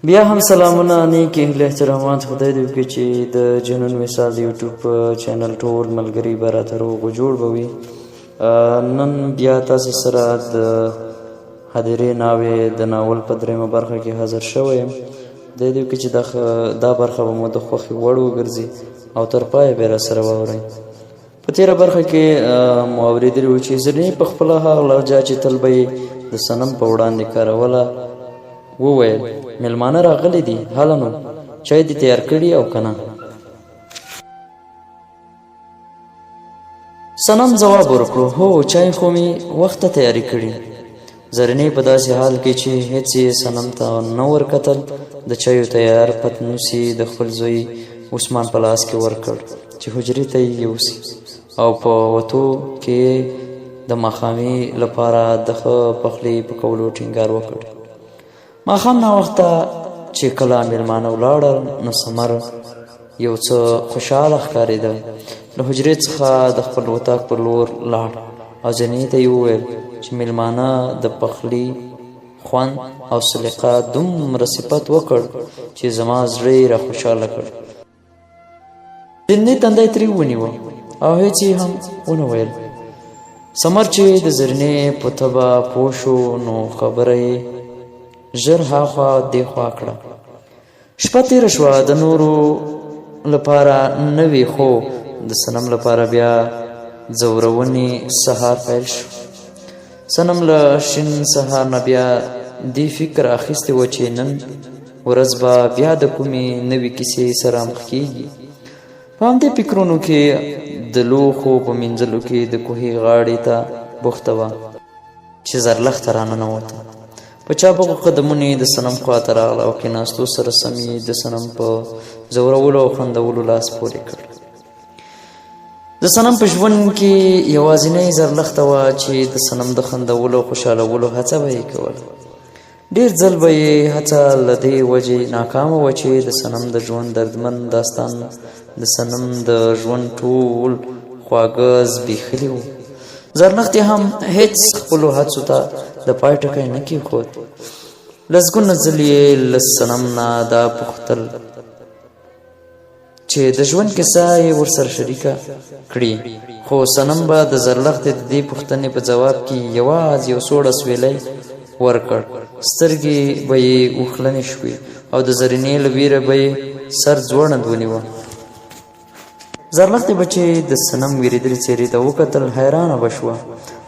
بیا هم سلامونه نیک اهل احترامات خدای دې وکړي چې د جنون وصال یوټیوب چینل ټول ملګري به راته روغ جوړ به وي. نن بیا تاسو سره د هدیرې ناوې د ناول په درېیمه برخه کې حاضر شوی یم. خدای دې وکړي چې دا برخه به مو د خوښې وړ وګرځي او تر پایه به یې راسره واورئ. په تېره برخه کې مو اورېدلي وو چې زلمي په خپله هغه لهجه چې تل به یې د صنم په وړاندې کاروله وویل: میلمانه راغلي دي، هله نو چای دې تیار کړي او که نه؟ صنم ځواب ورکړو: هو، چای خو مې وخته تیاري کړي. زرینې په داسې حال کې چې هېڅ یې صنم ته نه ورکتل د چایو تیار پتنوس یې د خپل زوی عثمان په لاس کې ورکړ چې حجرې ته یې یوسي او په وتو کې د ماښامي لپاره د ښه پخلي په کولو ټینګار وکړ. ماښام ناوخته چې کله میلمانه ولاړل نو ثمر یو څه خوشحاله ښکارېده. له حجرې څخه د خپل اتاق پر لور لاړ او زینې ته یې وویل چې میلمانه د پخلي خوند او سلیقه دومره صفت وکړ چې زما زړه یې را خوشحاله کړ. زینې تندی ترې ونیوه او هېڅ یې هم ونه ویل. ثمر چې د زرینې په طبع پوه شو نو خبره یې ژر هاخوا دېخوا کړه. شپه تېره شوه، د نورو لپاره نه وي خو د صنم لپاره بیا ځورونې سهار پیل شو. صنم له شین سهار نه بیا دې فکر اخیستی و چې نن ورځ به بیا د کومې نوې کیسې سره مخ کېږي. په همدې فکرونو کې د لوښو په مینځلو کې د کوهي غاړې ته بوخته وه چې زرلښته راننوته. په چابکو قدمونو یې د صنم خواته راغله او کېناستو سره سم یې د صنم په ځورولو او خندولو لاس پورې کړ. د صنم په ژوند کې یوازینۍ زرلښته وه چې د صنم د خندولو او خوشحالولو هڅه به یې کوله. ډېر ځل به یې هڅه له دې وجې ناکامه وه چې د صنم د ژوند دردمن داستان د صنم د ژوند ټول خواږه زبېښلي وو. زرلښتې هم هېڅ خپلو هڅو ته د پای ټکی نه کېښود. لسګونه ځل یې له صنم نه دا پوښتل چې د ژوند کیسه یې ورسره شریکه کړي، خو صنم به د زرلښتې د دې پوښتنې په ځواب کې یوازې یو سوړ اسویلی ورکړ. سترګې به یې اوښلنې شوې او د زرینې له ویره به یې سر ځوړند ونیوه. زرلښتې به چې د صنم ویرېدلې څېرې ته وکتل حیرانه به شوه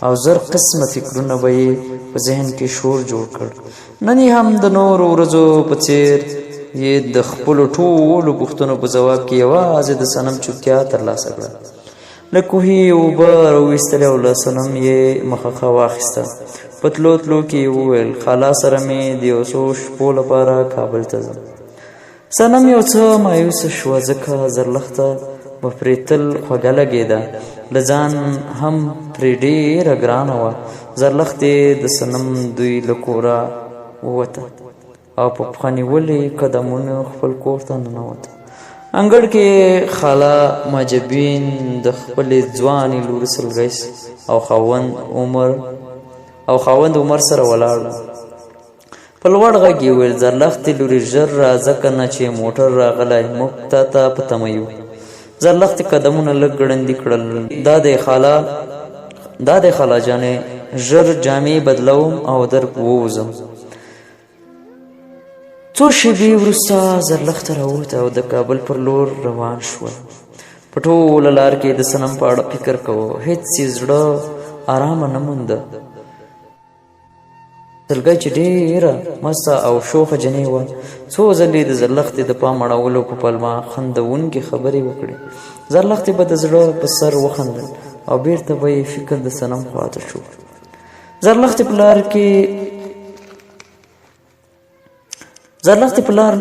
او زر قسمه فکرونه به یې په ذهن کې شور جوړ کړ. نن یې هم د نورو ورځو په څېر یې د خپلو ټولو پوښتنو په ځواب کې یوازې د صنم چوپتیا ترلاسه کړه. له کوهي یې اوبه راویستلې او له صنم یې مخه واخیسته. په تلو تلو کې یې وویل: خالا سره مې د یو څو شپو لپاره کابل ته ځم. صنم یو څه مایوسه شوه ځکه زرلښته به پرې تل خوږه لګېده، له ځان هم پرې ډېره ګرانه وه. زرلښتې د صنم دوی له کوره ووته او په پښه نیولې قدمونو خپل کور ته ننوته. انګړ کې خاله ماجبین د خپلې ځوانې لورې سلګۍ او خاوند عمر سره ولاړ و. په لوړ غږ یې وویل: زرلښتې لورې ژر راځه که نه چې موټر راغلی، موږ تا ته په تمه یو. زرلښتې قدمونه لږ ګړندي کړل. دا دی خاله جانې، ژر جامې بدلوم او در ووځم. څو شېبې وروسته زرلښته راووته او د کابل پر لور روان شول. په ټوله لار کې د صنم په اړه فکر کوه، هېڅ یې زړه ارامه نه مونده. سلګۍ چې ډېره مسته او شوخه جنۍ وه، څو ځلې د زرلښتې د پام اړولو په پلمه خندونکې خبرې وکړې. زرلښتې به د زړه په سر وخندل او بېرته به یې فکر د صنم خواته شو. زرلښتې په لار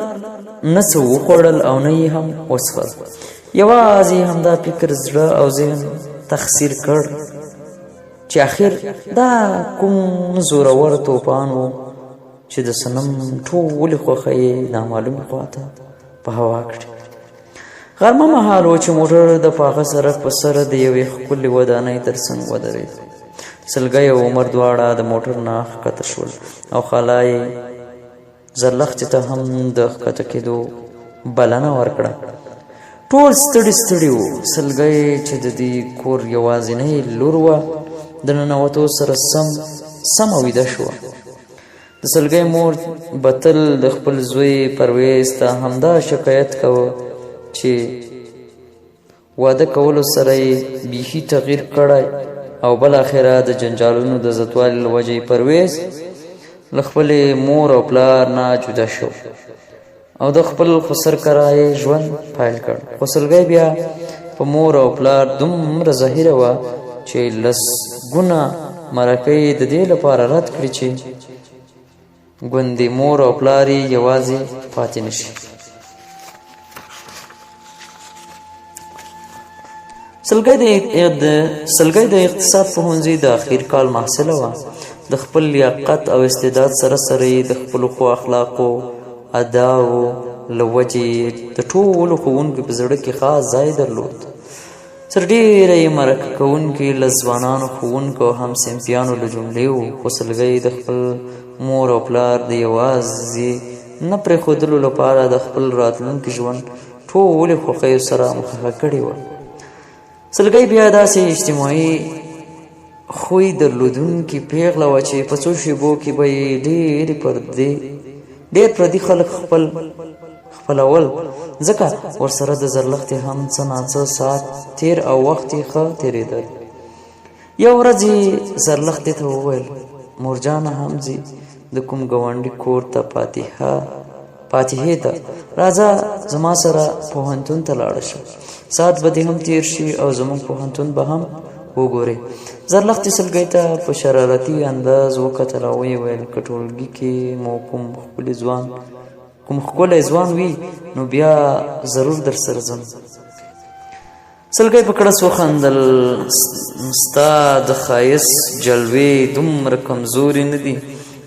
نه څه وخوړل او نه یې هم وڅښل. یوازې همدا فکر زړه او ذهن تخسیر کړ چې آخر دا کوم زورور توپان و چې د صنم ټولې خوښه یې نامعلومې خواته په هوا کړې. غرمه مهال و چې موټر د پاخه سړک په سر د یوې ښکلې ودانۍ تر څنګ ودرېد. سلګۍ او عمر دواړه د موټر نه ښکته شول او خاله یې زرلښتې ته هم د ښکته کېدو بلنه ورکړه. ټول ستړي ستړي وو. سلګۍ چې د دې کور یوازینۍ لور وه د ننوتو سره سمه ویده شوه. د سلګۍ مور به تل د خپل زوی پرویز ته همدا شکایت کوه چې واده کولو سره یې بیخي تغییر کړی او بالاخره د جنجالونو د زیاتوالي له وجې پرویز له خپلې مور او پلار نه جدا شو او د خپل خسر کرای ژوند پیل کړ. خو سلګۍ بیا په مور او پلار دومره ظاهره وه چې لسګونه مرکې د دې لپاره رد کړي چې ګوندې مور او پلار یې یوازې پاتې نشي. سلګۍ د اقتصاد پوهنځي د اخیر کال محصله وه. د خپل لیاقت او استعداد سره سره یې د خپلو ښو اخلاقو اداو له وجې د ټولو ښوونکو په زړه کې خاص ځای درلود. تر ډېره یې مرکه کوونکي له ځوانانو ښوونکو او همصنفیانو له جملې وو. خو سلګۍ د خپل مور او پلار د یوازې نه پرېښودلو لپاره د خپل راتلونکي ژوند ټولې خوښیو سره مخه کړې وه. سلګۍ بیا داسې اجتماعي خوی درلودونکې پیغله وه چې په څو شېبو کې به یې ډېر پردي خلک خپلول، ځکه ورسره د زرلښتې هم څه ناڅه ساعت تېر او وخت یې ښه تېرېدل. یو ورځ یې زرلښتې ته وویل: مورجانه هم ځي د کوم ګاونډي کور ته فاتحې ته، راځه زما سره پوهنتون ته لاړه شه، ساعت به دې هم تېر شي او زموږ پوهنتون به هم وګورې. زرلښتې سلګۍ ته په شرارتي انداز وکتل او ویې ویل: که ټولګي کې مو کوم ښکلی ځوان وي نو بیا ضرور در سره ځم. سلګۍ په کړس وخندل: ستا د ښایست جلوې دومره کمزوري نه دي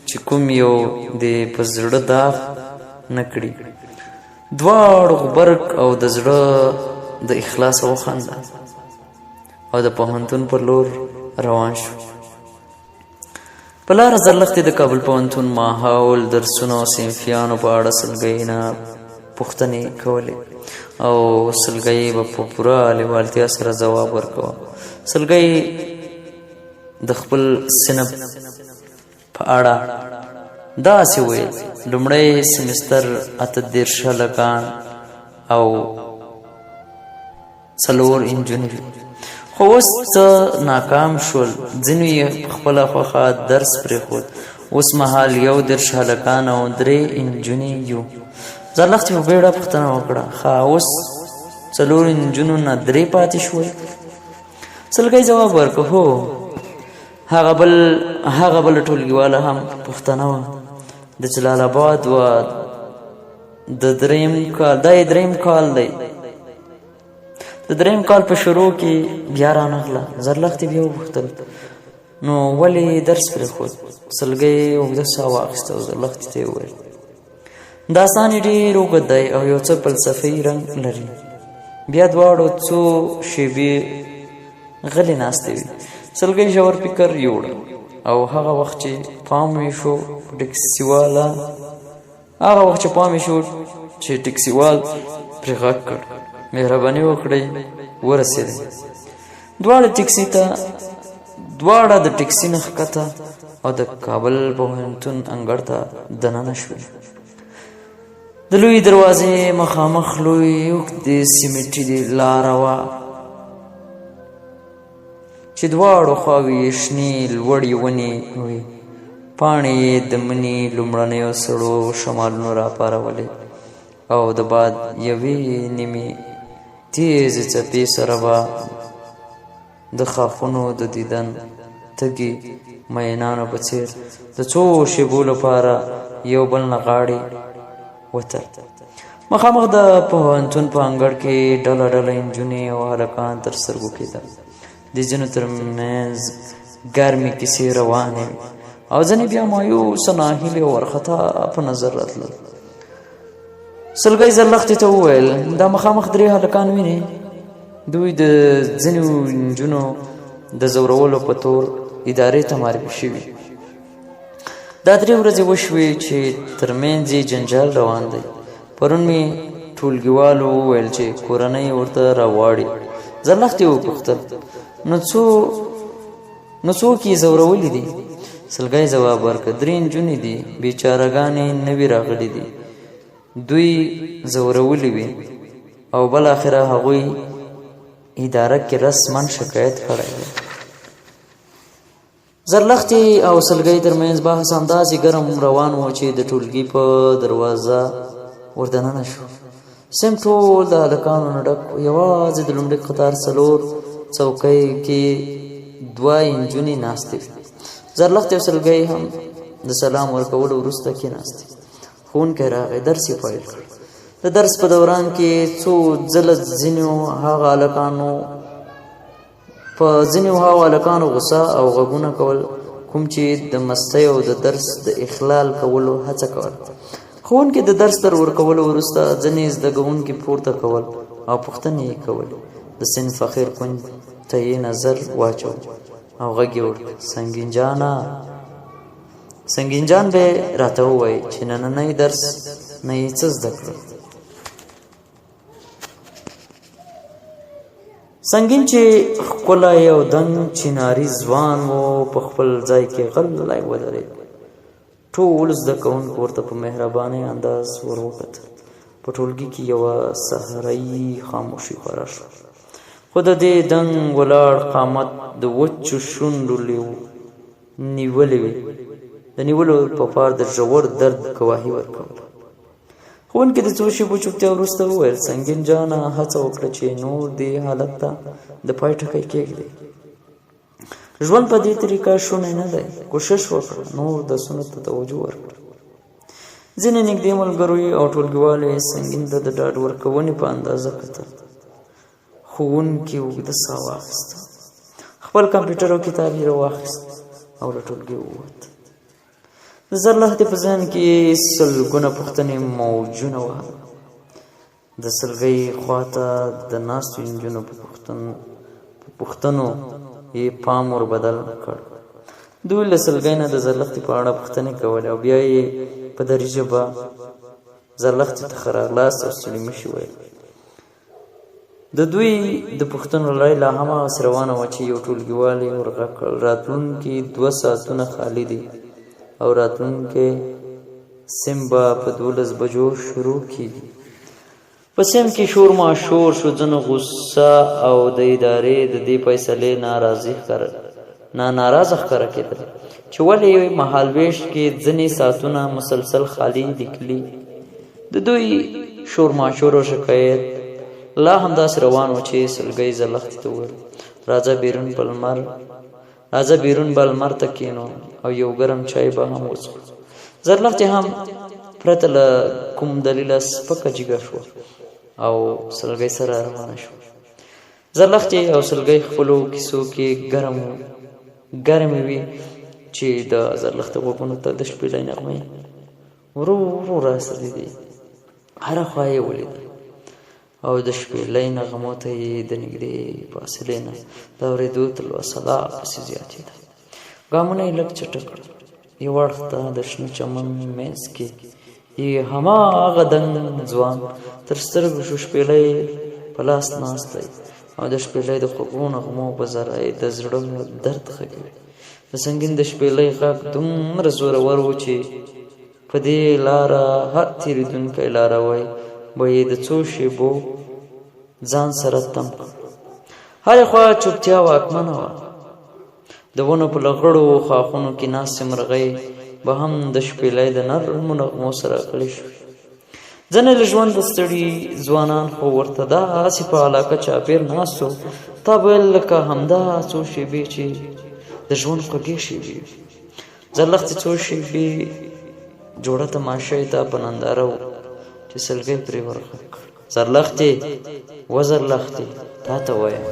چې کوم یو دې په زړه داغ نه کړي. دواړو غبرګ او د زړه د اخلاصه وخندل او د پوهنتون پر لور روان شو. په لاره زرلښتې د کابل پوهنتون ماحول، درسونو او صنفیانو په اړه سلګۍ نه پوښتنې کولې او سلګۍ به په پوره لیوالتیا سره ځواب ورکوه. سلګۍ د خپل صنف په اړه داسې ویل: لومړی سمستر 38 هلکان او 4 انجونې وي، خو اوس څه ناکام شول، ځینو یې خپله خوښه درس پرېښود. اوس مهال 11 هلکان او 3 انجونې یو. زرلښتې په بیړه پوښتنه وکړه: ښه، اوس 4 انجونو نه 3 پاتې شول؟ سلګۍ ځواب ورکړ: هو. هغه بل ټولګیواله هم پوښتنه وه. د جلال آباد وه. د دریم کال دی. د دریم کال په شروع کې بیا رانغله. زرلښتې بیا وپوښتل: نو ولې درس پرېښود؟ سلګۍ اوږده ساه واخیسته او زرلښتې ته یې وویل: داستان یې ډېر اوږد دی او یو څه فلسفي رنګ لري. بیا دواړو څو شېبې غلې ناستې وې. سلګۍ ژور فکر یوړ او هغه وخت چې پام یې شو چې ټکسیوال پرې غږ کړ: مهرباني وکړئ ورسېدئ. دواړه د ټکسي نه ښکته او د کابل پوهنتون انګړ ته دننه شول. د لوی دروازې مخامخ لوی اوږدې سیمټي لاره وه چې دواړو خواوې یې شنې لوړې ونې وې. پاڼې یې د مني لومړنیو سړو شمالونو راپارولې او د باد یوې نیمې تیزې څپې سره به د ښاخونو د دیدن تږي مینانو په څېر د څو شېبو لپاره یو بل نه غاړې وتل. مخامخ د پوهنتون په انګړ کې ډله ډله نجونې او هلکان تر سترګو کېدل. د ځینو ترمنځ ګرمې کیسې روانې وې او ځینې بیا مایوسه ناهیلې او وارخطا په نظر راتلل. سلګۍ زرلښتې ته وویل: دا مخامخ 3 هلکان وینې؟ دوی د ځینو نجونو د ځورولو په تور ادارې ته معرفي شوي. دا 3 ورځې وشوې چې ترمنځ یې جنجال روان دی. پرون مې ټولګیوالو وویل چې کورنۍ ورته راواړي. زرلښتې وپوښتل نو څوک یې ځورولي دي؟ سلګۍ ځواب ورکړ 3 نجونې دي، بیچارهګانې نوي راغلي دي، دوی ځورولي وي او بالاخره هغوی اداره کې رسما شکایت کړی دی. زرلښتې او سلګۍ ترمنځ بحث همداسې ګرم روان و چې د ټولګي په دروازه وردننه شو. سم ټول د هلکانو نه ډک و. یوازې د لومړي قطار 4 څوکۍ کې 2 نجونې ناستې وې. زرلښتې او سلګۍ هم د سلام ورکولو وروسته کېناستې. ښوونکی راغی، درس یې پیل کړ. د درس په دوران کې څو ځله ځینو هغه هلکانو غوسه او غږونه کول کوم چې د مستۍ او د درس د اخلال کولو هڅه کول. ښوونکي د درس تر ورکولو وروسته ځینې زده کوونکي پورته کول او پوښتنې یې کولې. د صنف اخر کونج ته یې نظر واچو او غږ یې وکړ، سنګین جان به راته ووایي چې نننی درس نه یې څه زده کړل. سنګین چې ښکلی او دنګ چناري ځوان و په خپل ځای کې غلی ودرېد. ټول زده کوونکو ورته په مهربانۍ انداز ور وکتل. په ټولګي کې یوه سحرایي خاموشي خوره شوه، خو د دې دنګ ولاړ قامت د وچو شونډو نیولو په پار د ژور درد ګواهي ورکوله. ښوونکي د څو شېبو چوپتیا وروسته وویل، سنګین جانه هڅه وکړه چې نور دې حالت ته د پای ټکی کېږدې. ژوند په دې طریقه شونی نه دی. کوشش وکړه نور درسونو ته توجه ورکړه. ځینې نږدې ملګرو او ټولګیوالو یې سنګین ته د ډاډ ورکونې په اندازه کتل. ښوونکي اوږده ساه واخیسته، خپل کمپیوټر او کتاب یې راواخیست او له ټولګي ووت. د زرلښتې په ذهن کې سلګونه پوښتنې موجونه وهل. د سلګۍ خواته د ناستو نجونو په پوښتنو یې پام ور بدل کړ. دوی له سلګۍ نه د زرلښتې په اړه پوښتنې کولې او بیا یې په دري ژبه زرلښتې ته ښه راغلاست او ستړي مه شي ویل. د دوی د پوښتنو لړۍ لا هم هغسې روانه وه چې یو ټولګیوال یې ورغږ کړ، راتلونکي 2 ساعتونه خالي دي او راتلونکي سیم به په 12 بجو شروع کېږي. په سیم کې شور ماشور شو. ځینو غوسه او د ادارې د دې فیصلې ناراضه ښکاره کېدل چې ولې مهالویش کې ځینې ساعتونه مسلسل خالي لیکلي. د دوی شور ماشور او شکایت لا همداسې روان و چې سلګۍ زرلښتې ته وویل، راځه بیرون به لمر ته کښېنو او یو ګرم چای به هم وڅښو. زرلښتې هم پرته له کوم دلیله سپکه جګه شوه او سلګۍ سره روانه شوه. زرلښتې او سلګۍ خپلو کیسو کې ګرمې وي چې د زرلښتې غوږونو ته د شپېلۍ نغمې ورو ورو راسرېدې. هره خوا یې ولیده او د شپېلۍ نغمو ته یې د نږدې فاصلې نه د اورېدو تلوسه لا پسې زیاتېده. ګامونه یې لږ چټک کړل. یو اړخ ته د شنه چمن منځ کې یې هماغه دنګ ځوان تر سترګو شو. شپېلۍ په لاس ناست دی او د شپېلۍ د خوږو نغمو په ذره یې د زړه درد غږوي. د سنګین د شپېلۍ غږ دومره زورور و چې په دې لاره هر تېرېدونکی لاروی به یې د څو شېبو ځان سره تم کړ. هرې خوا چوپتیا واکمنه وه. د ونو په لغړو ښاخونو کې ناستې مرغۍ به هم د شپېلۍ د نرمو نغمو سره غلې شوې. ځینې له ژونده ستړي ځوانان خو ورته داسې په علاقه چاپېر ناست وو، تا به ویل لکه همدا څو شېبې چې د ژوند خوږې شېبې وي. زرلښتې څو شېبې جوړه تماشا یې تا په ننداره و چې سلګۍ پرې ورغږ کړ. زرلښتې تا ته وایم